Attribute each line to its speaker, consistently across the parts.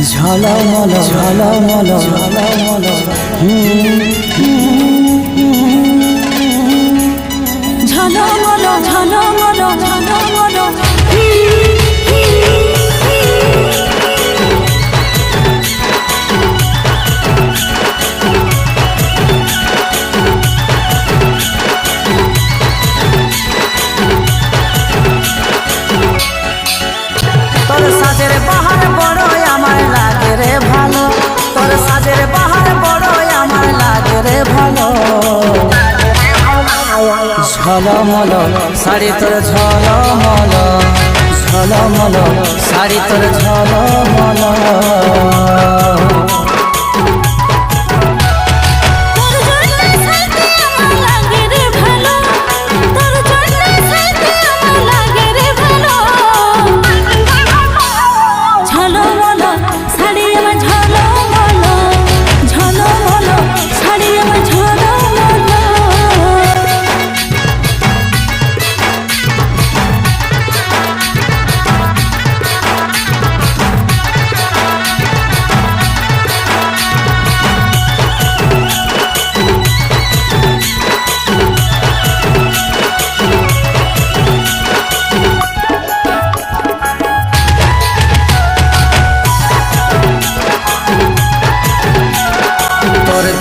Speaker 1: ঝলমল ঝলমল ঝলমল ঝলমল ঝলমল ঝলমল তোর সাজের বাহার বড় আমার লাগে রে ভালো, তোর সাজের বাহার বড় আমার লাগে রে ভালো। ঝলমল শাড়ি তোর ঝলমল ঝলমল শাড়ি তোর ঝলমল।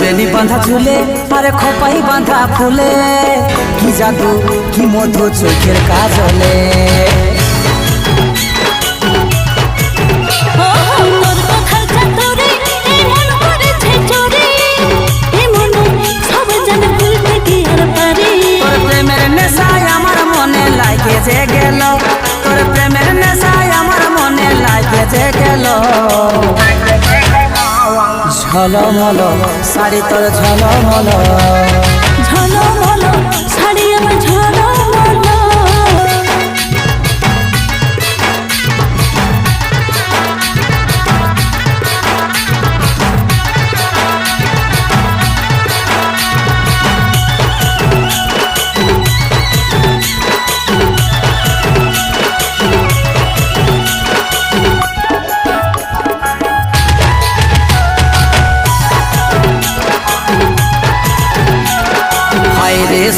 Speaker 1: বেনি বাঁধা চুলে আরে খোপাই বাঁধা ফুলে, কি জাদু কি মধু চোখের কাজলে। তোর প্রেমের নেশায় আমার মনে লাগে যে গেল, তোর প্রেমের নেশায় আমার মনে লাগে যে গেল। ঝলমল শাড়ি তোর ঝলমল ঝলমল শাড়ি আমার ঝলমল।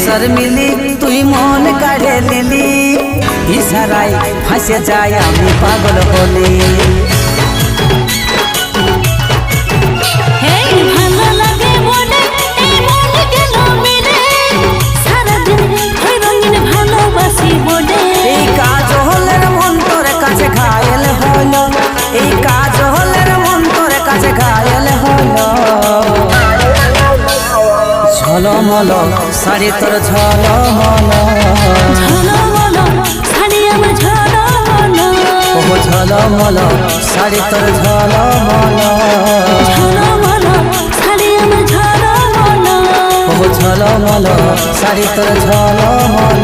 Speaker 1: শর্মিলি তুই মন কাড়ে লিলি, ইশারায় ফাঁসে যায় আমি পাগল হলি। এই কাজ হলের মন তোর কাছে ঘায়েল হলো, এই কাজ হলের মন তোর কাছে ঘায়েল হলো। ঝলমল শাড়ি তোর ঝলমল ঝলমল শাড়ি আমার ঝলমল। ও ঝলমল শাড়ি তোর ঝলমল ঝলমল শাড়ি আমার ঝলমল। ও ঝলমল শাড়ি তোর ঝলমল।